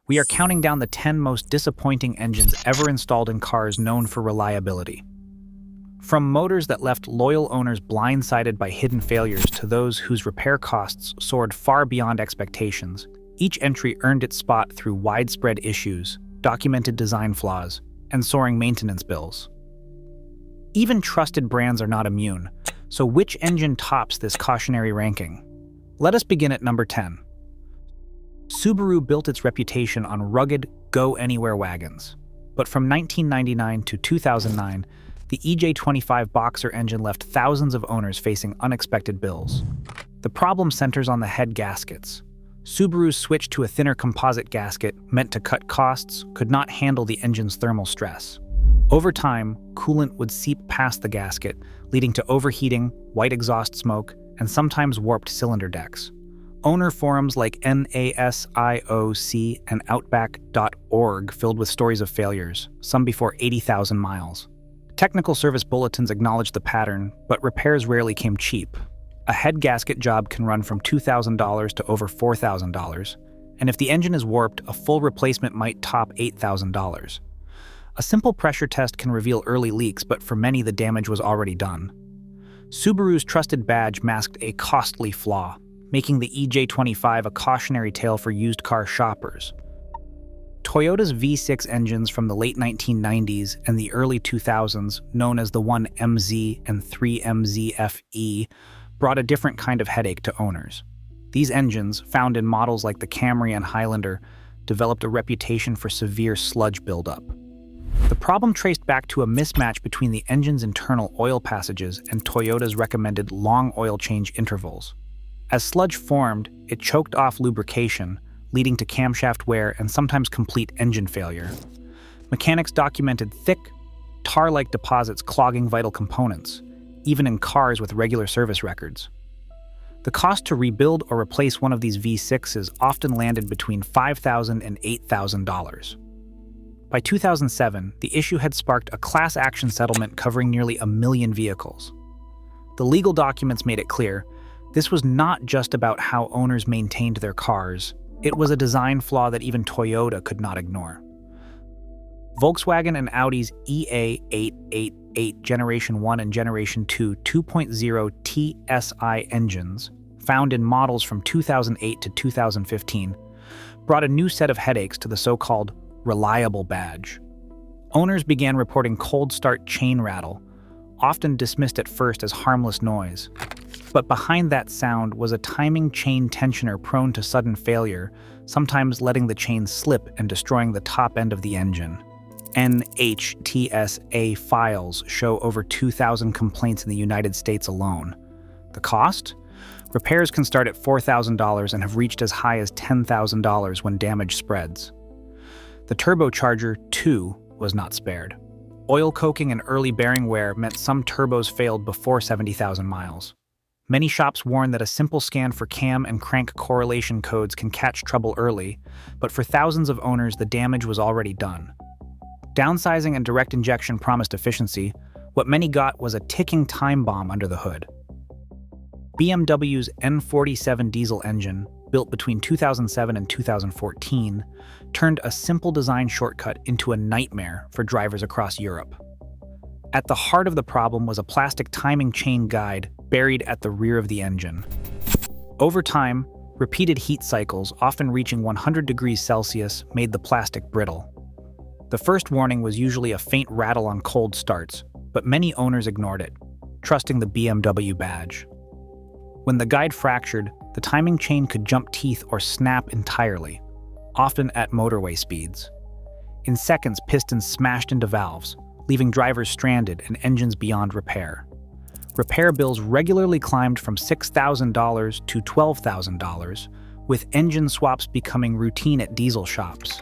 We are counting down the 10 most disappointing engines ever installed in cars known for reliability. From motors that left loyal owners blindsided by hidden failures to those whose repair costs soared far beyond expectations, each entry earned its spot through widespread issues, documented design flaws, and soaring maintenance bills. Even trusted brands are not immune, so which engine tops this cautionary ranking? Let us begin at number 10. Subaru built its reputation on rugged, go-anywhere wagons. But from 1999 to 2009, the EJ25 Boxer engine left thousands of owners facing unexpected bills. The problem centers on the head gaskets. Subaru's switch to a thinner composite gasket, meant to cut costs, could not handle the engine's thermal stress. Over time, coolant would seep past the gasket, leading to overheating, white exhaust smoke, and sometimes warped cylinder decks. Owner forums like NASIOC and Outback.org filled with stories of failures, some before 80,000 miles. Technical service bulletins acknowledged the pattern, but repairs rarely came cheap. A head gasket job can run from $2,000 to over $4,000, and if the engine is warped, a full replacement might top $8,000. A simple pressure test can reveal early leaks, but for many the damage was already done. Subaru's trusted badge masked a costly flaw, making the EJ25 a cautionary tale for used car shoppers. Toyota's V6 engines from the late 1990s and the early 2000s, known as the 1MZ and 3MZFE, brought a different kind of headache to owners. These engines, found in models like the Camry and Highlander, developed a reputation for severe sludge buildup. The problem traced back to a mismatch between the engine's internal oil passages and Toyota's recommended long oil change intervals. As sludge formed, it choked off lubrication, leading to camshaft wear and sometimes complete engine failure. Mechanics documented thick, tar-like deposits clogging vital components, even in cars with regular service records. The cost to rebuild or replace one of these V6s often landed between $5,000 and $8,000. By 2007, the issue had sparked a class action settlement covering nearly 1 million vehicles. The legal documents made it clear this was not just about how owners maintained their cars. It was a design flaw that even Toyota could not ignore. Volkswagen and Audi's EA888 Generation 1 and Generation 2 2.0 TSI engines, found in models from 2008 to 2015, brought a new set of headaches to the so-called reliable badge. Owners began reporting cold start chain rattle, often dismissed at first as harmless noise. But behind that sound was a timing chain tensioner prone to sudden failure, sometimes letting the chain slip and destroying the top end of the engine. NHTSA files show over 2,000 complaints in the United States alone. The cost? Repairs can start at $4,000 and have reached as high as $10,000 when damage spreads. The turbocharger, too, was not spared. Oil coking and early bearing wear meant some turbos failed before 70,000 miles. Many shops warn that a simple scan for cam and crank correlation codes can catch trouble early, but for thousands of owners the damage was already done. Downsizing and direct injection promised efficiency. What many got was a ticking time bomb under the hood. BMW's N47 diesel engine, built between 2007 and 2014, turned a simple design shortcut into a nightmare for drivers across Europe. At the heart of the problem was a plastic timing chain guide buried at the rear of the engine. Over time, repeated heat cycles, often reaching 100 degrees Celsius, made the plastic brittle. The first warning was usually a faint rattle on cold starts, but many owners ignored it, trusting the BMW badge. When the guide fractured, the timing chain could jump teeth or snap entirely, often at motorway speeds. In seconds, pistons smashed into valves, leaving drivers stranded and engines beyond repair. Repair bills regularly climbed from $6,000 to $12,000, with engine swaps becoming routine at diesel shops.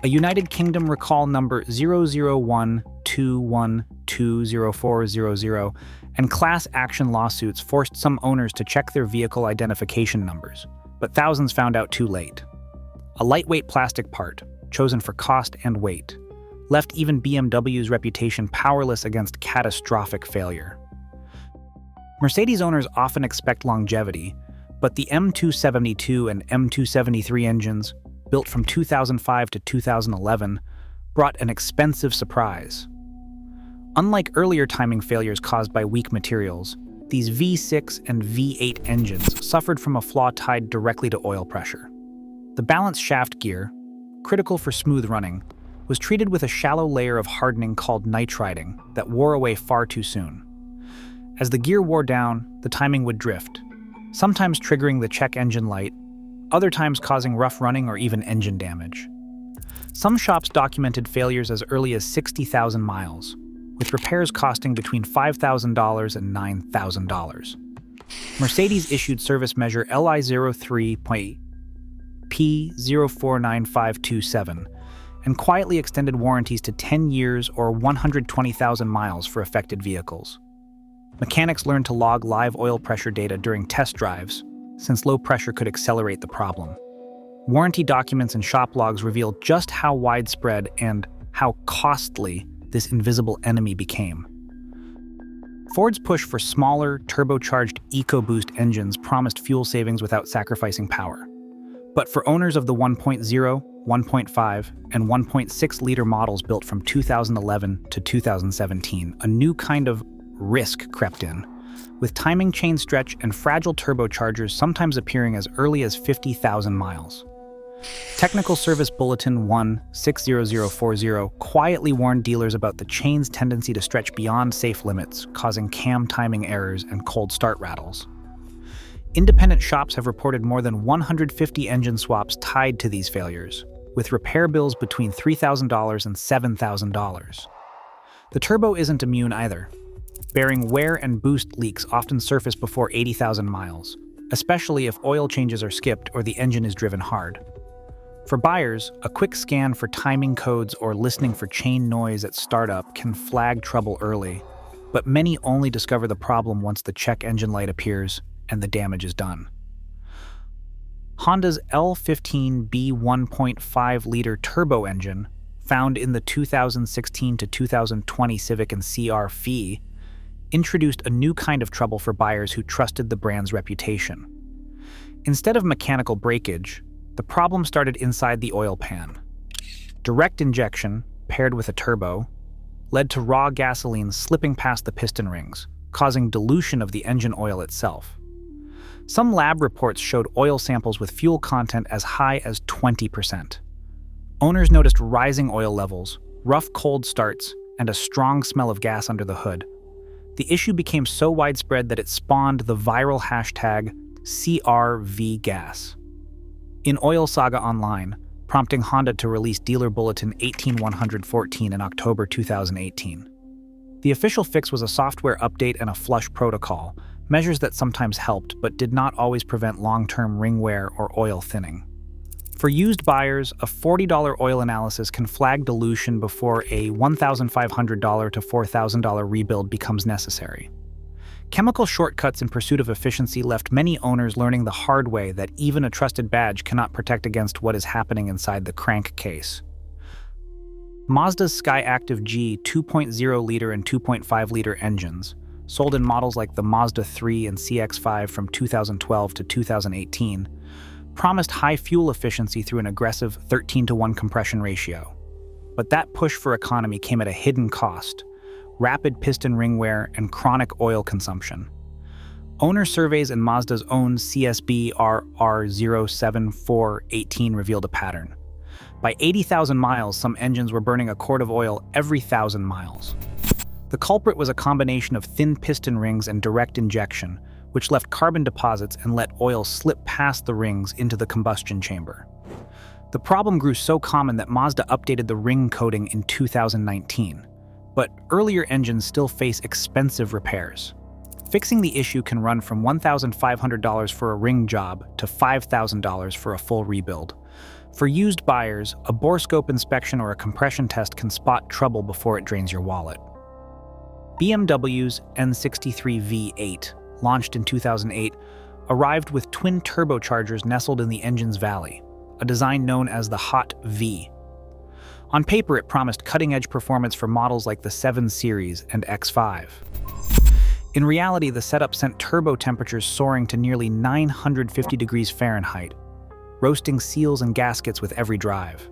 A United Kingdom recall number 00121200400 and class action lawsuits forced some owners to check their vehicle identification numbers, but thousands found out too late. A lightweight plastic part, chosen for cost and weight, left even BMW's reputation powerless against catastrophic failure. Mercedes owners often expect longevity, but the M272 and M273 engines, built from 2005 to 2011, brought an expensive surprise. Unlike earlier timing failures caused by weak materials, these V6 and V8 engines suffered from a flaw tied directly to oil pressure. The balanced shaft gear, critical for smooth running, was treated with a shallow layer of hardening called nitriding that wore away far too soon. As the gear wore down, the timing would drift, sometimes triggering the check engine light, other times causing rough running or even engine damage. Some shops documented failures as early as 60,000 miles, with repairs costing between $5,000 and $9,000. Mercedes issued service measure LI03.P049527 and quietly extended warranties to 10 years or 120,000 miles for affected vehicles. Mechanics learned to log live oil pressure data during test drives, since low pressure could accelerate the problem. Warranty documents and shop logs revealed just how widespread and how costly this invisible enemy became. Ford's push for smaller, turbocharged EcoBoost engines promised fuel savings without sacrificing power. But for owners of the 1.0, 1.5, and 1.6-liter models built from 2011 to 2017, a new kind of risk crept in, with timing chain stretch and fragile turbochargers sometimes appearing as early as 50,000 miles. Technical Service Bulletin 1-60040 quietly warned dealers about the chain's tendency to stretch beyond safe limits, causing cam timing errors and cold start rattles. Independent shops have reported more than 150 engine swaps tied to these failures, with repair bills between $3,000 and $7,000. The turbo isn't immune either. Bearing wear and boost leaks often surface before 80,000 miles, especially if oil changes are skipped or the engine is driven hard. For buyers, a quick scan for timing codes or listening for chain noise at startup can flag trouble early, but many only discover the problem once the check engine light appears and the damage is done. Honda's L15B 1.5-liter turbo engine, found in the 2016 to 2020 Civic and CR-V, introduced a new kind of trouble for buyers who trusted the brand's reputation. Instead of mechanical breakage, the problem started inside the oil pan. Direct injection, paired with a turbo, led to raw gasoline slipping past the piston rings, causing dilution of the engine oil itself. Some lab reports showed oil samples with fuel content as high as 20%. Owners noticed rising oil levels, rough cold starts, and a strong smell of gas under the hood. The issue became so widespread that it spawned the viral hashtag CRVGas in Oil Saga Online, prompting Honda to release Dealer Bulletin 18114 in October 2018. The official fix was a software update and a flush protocol, measures that sometimes helped but did not always prevent long-term ring wear or oil thinning. For used buyers, a $40 oil analysis can flag dilution before a $1,500 to $4,000 rebuild becomes necessary. Chemical shortcuts in pursuit of efficiency left many owners learning the hard way that even a trusted badge cannot protect against what is happening inside the crankcase. Mazda's Skyactiv G 2.0-liter and 2.5-liter engines, sold in models like the Mazda 3 and CX-5 from 2012 to 2018, promised high fuel efficiency through an aggressive 13-to-1 compression ratio. But that push for economy came at a hidden cost: rapid piston ring wear and chronic oil consumption. Owner surveys in Mazda's own CSB RR07418 revealed a pattern. By 80,000 miles, some engines were burning a quart of oil every 1,000 miles. The culprit was a combination of thin piston rings and direct injection, which left carbon deposits and let oil slip past the rings into the combustion chamber. The problem grew so common that Mazda updated the ring coating in 2019, but earlier engines still face expensive repairs. Fixing the issue can run from $1,500 for a ring job to $5,000 for a full rebuild. For used buyers, a bore scope inspection or a compression test can spot trouble before it drains your wallet. BMW's N63 V8, launched in 2008, arrived with twin turbochargers nestled in the engine's valley, a design known as the Hot V. On paper, it promised cutting-edge performance for models like the 7 Series and X5. In reality, the setup sent turbo temperatures soaring to nearly 950 degrees Fahrenheit, roasting seals and gaskets with every drive.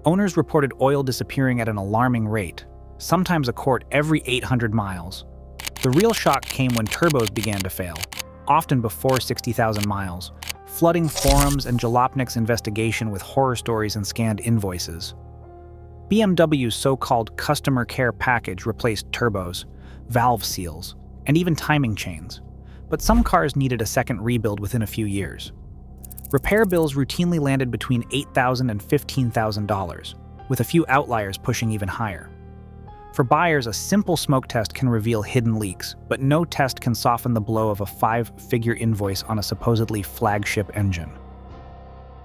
Owners reported oil disappearing at an alarming rate, sometimes a quart every 800 miles. The real shock came when turbos began to fail, often before 60,000 miles, flooding forums and Jalopnik's investigation with horror stories and scanned invoices. BMW's so-called customer care package replaced turbos, valve seals, and even timing chains, but some cars needed a second rebuild within a few years. Repair bills routinely landed between $8,000 and $15,000, with a few outliers pushing even higher. For buyers, a simple smoke test can reveal hidden leaks, but no test can soften the blow of a five-figure invoice on a supposedly flagship engine.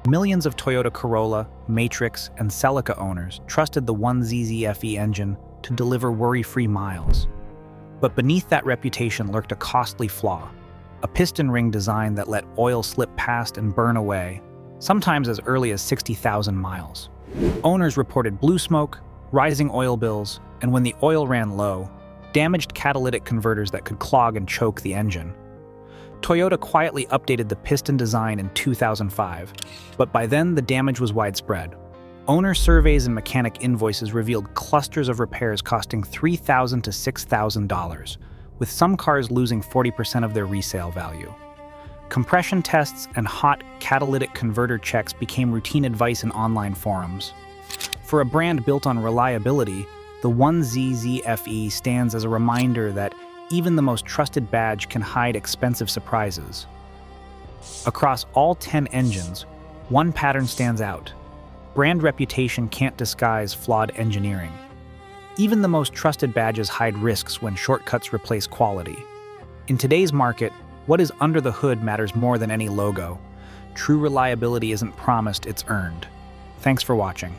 Millions of Toyota Corolla, Matrix, and Celica owners trusted the 1ZZFE engine to deliver worry-free miles. But beneath that reputation lurked a costly flaw, a piston ring design that let oil slip past and burn away, sometimes as early as 60,000 miles. Owners reported blue smoke, rising oil bills, and when the oil ran low, damaged catalytic converters that could clog and choke the engine. Toyota quietly updated the piston design in 2005, but by then the damage was widespread. Owner surveys and mechanic invoices revealed clusters of repairs costing $3,000 to $6,000, with some cars losing 40% of their resale value. Compression tests and hot catalytic converter checks became routine advice in online forums. For a brand built on reliability, the 1ZZFE stands as a reminder that even the most trusted badge can hide expensive surprises. Across all 10 engines, one pattern stands out. Brand reputation can't disguise flawed engineering. Even the most trusted badges hide risks when shortcuts replace quality. In today's market, what is under the hood matters more than any logo. True reliability isn't promised, it's earned. Thanks for watching.